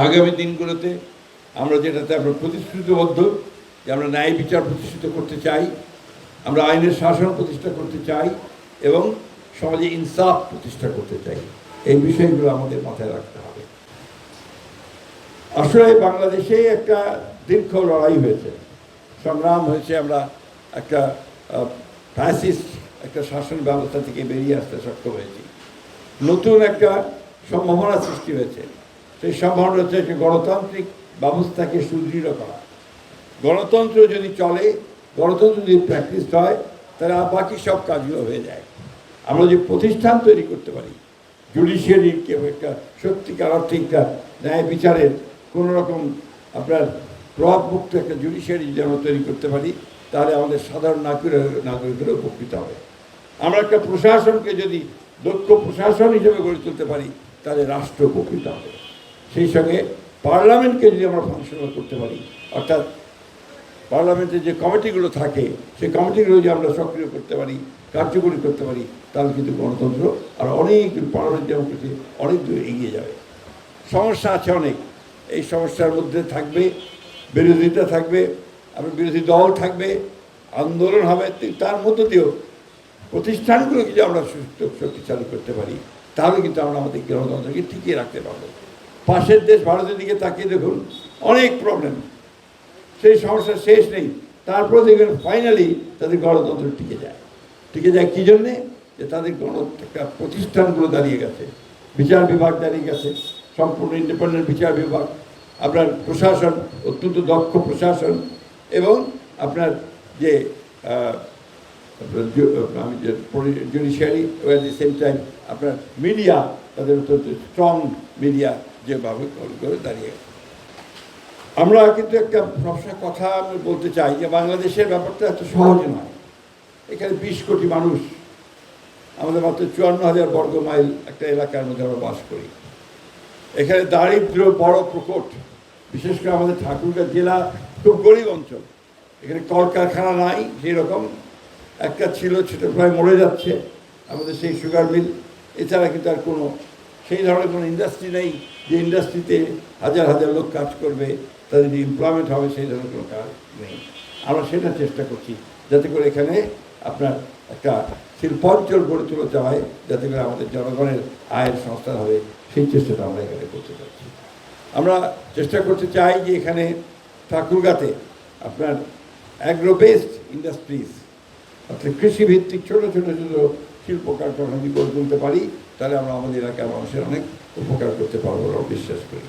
আগামী দিনগুলোতে আমরা যেটাতে আমরা প্রতিশ্রুতিবদ্ধ যে আমরা ন্যায় বিচার প্রতিষ্ঠিত করতে চাই, আমরা আইনের শাসন প্রতিষ্ঠা করতে চাই এবং সমাজে ইনসাফ প্রতিষ্ঠা করতে চাই। এই বিষয়গুলো আমাদের মাথায় রাখতে হবে। আসলে বাংলাদেশে একটা দীর্ঘ লড়াই হয়েছে, সংগ্রাম হয়েছে। আমরা একটা ফ্যাসিস্ট একটা শাসন ব্যবস্থা থেকে বেরিয়ে আসতে সক্ষম হয়েছি। নতুন একটা সম্ভাবনা সৃষ্টি হয়েছে। সেই সম্ভাবনা হচ্ছে একটা গণতান্ত্রিক ব্যবস্থাকে সুদৃঢ় করা। গণতন্ত্র যদি চলে, গণতন্ত্র যদি প্র্যাকটিস হয়, তাহলে বাকি সব কাজগুলো হয়ে যায়। আমরা যে প্রতিষ্ঠান তৈরি করতে পারি, জুডিশিয়ারির একটা সত্যিকার অর্থে একটা ন্যায় বিচারের কোনো রকম আপনার প্রভাবমুক্ত একটা জুডিশিয়ারি যদি আমরা তৈরি করতে পারি, তাহলে আমাদের সাধারণ নাগরিকরা উপকৃত হবে। আমরা একটা প্রশাসনকে যদি দক্ষ প্রশাসন হিসেবে গড়ে তুলতে পারি, তাহলে রাষ্ট্র উপকৃত হবে। সেই সঙ্গে পার্লামেন্টকে যদি আমরা ফাংশনাল করতে পারি, অর্থাৎ পার্লামেন্টের যে কমিটিগুলো থাকে, সেই কমিটিগুলো যদি আমরা সক্রিয় করতে পারি, কার্যকরী করতে পারি, তাহলে কিন্তু গণতন্ত্র আর অনেক পার্লামেন্ট ডেমোক্রেসি অনেক দূর এগিয়ে যাবে। সমস্যা আছে অনেক। এই সমস্যার মধ্যে থাকবে বিরোধিতা, থাকবে আবার বিরোধী দল থাকবে, আন্দোলন হবে। তার মধ্য দিয়েও প্রতিষ্ঠানগুলো যদি আমরা শক্তিশালী করতে পারি, তাহলে কিন্তু আমরা আমাদের গণতন্ত্রকে টিকিয়ে রাখতে পারবো। পাশের দেশ ভারতের দিকে তাকিয়ে দেখুন, অনেক প্রবলেম, সেই সমস্যার শেষ নেই। তারপরে দেখবেন ফাইনালি তাদের গণতন্ত্র টিকে যায়। টিকে যায় কী জন্যে? যে তাদের একটা প্রতিষ্ঠানগুলো দাঁড়িয়ে গেছে, বিচার বিভাগ দাঁড়িয়ে গেছে, সম্পূর্ণ ইন্ডিপেন্ডেন্ট বিচার বিভাগ, আপনার প্রশাসন অত্যন্ত দক্ষ প্রশাসন, এবং আপনার যে আমি যে judiciary, at the same time আপনার মিডিয়া, তাদের অত্যন্ত স্ট্রং মিডিয়া যেভাবে করে দাঁড়িয়ে গেছে। আমরা কিন্তু একটা সবসময় কথা আমি বলতে চাই যে বাংলাদেশের ব্যাপারটা এত সহজ নয়। এখানে 20 কোটি মানুষ, আমাদের মাত্র 54,000 বর্গ মাইল একটা এলাকার মধ্যে আমরা বাস করি। এখানে দারিদ্র বড় প্রকট। বিশেষ করে আমাদের ঠাকুরগাঁ জেলা খুব গরিব অঞ্চল। এখানে কলকারখানা নাই, সেই রকম একটা ছিল, সেটা প্রায় মরে যাচ্ছে, আমাদের সেই সুগার মিল। এছাড়া কিন্তু আর কোনো সেই ধরনের কোনো ইন্ডাস্ট্রি নেই যে ইন্ডাস্ট্রিতে হাজার হাজার লোক কাজ করবে, তাদের যে এমপ্লয়মেন্ট হবে, সেই ধরনের কোনো কাজ নেই। আমরা সেটা চেষ্টা করছি যাতে করে এখানে আপনার একটা শিল্পাঞ্চল গড়ে তোলা হয়, যাতে করে আমাদের জনগণের আয়ের সংস্থান হবে। সেই চেষ্টাটা আমরা এখানে করতে চাচ্ছি। আমরা চেষ্টা করতে চাই যে এখানে ঠাকুরগাঁতে আপনার অ্যাগ্রো বেসড ইন্ডাস্ট্রিজ, অর্থাৎ কৃষিভিত্তিক ছোটো ছোটো ছোটো শিল্প কারখানা যদি গড়ে তুলতে পারি, তাহলে আমরা আমাদের এলাকার মানুষের অনেক উপকার করতে পারবো, আমরা বিশ্বাস করি।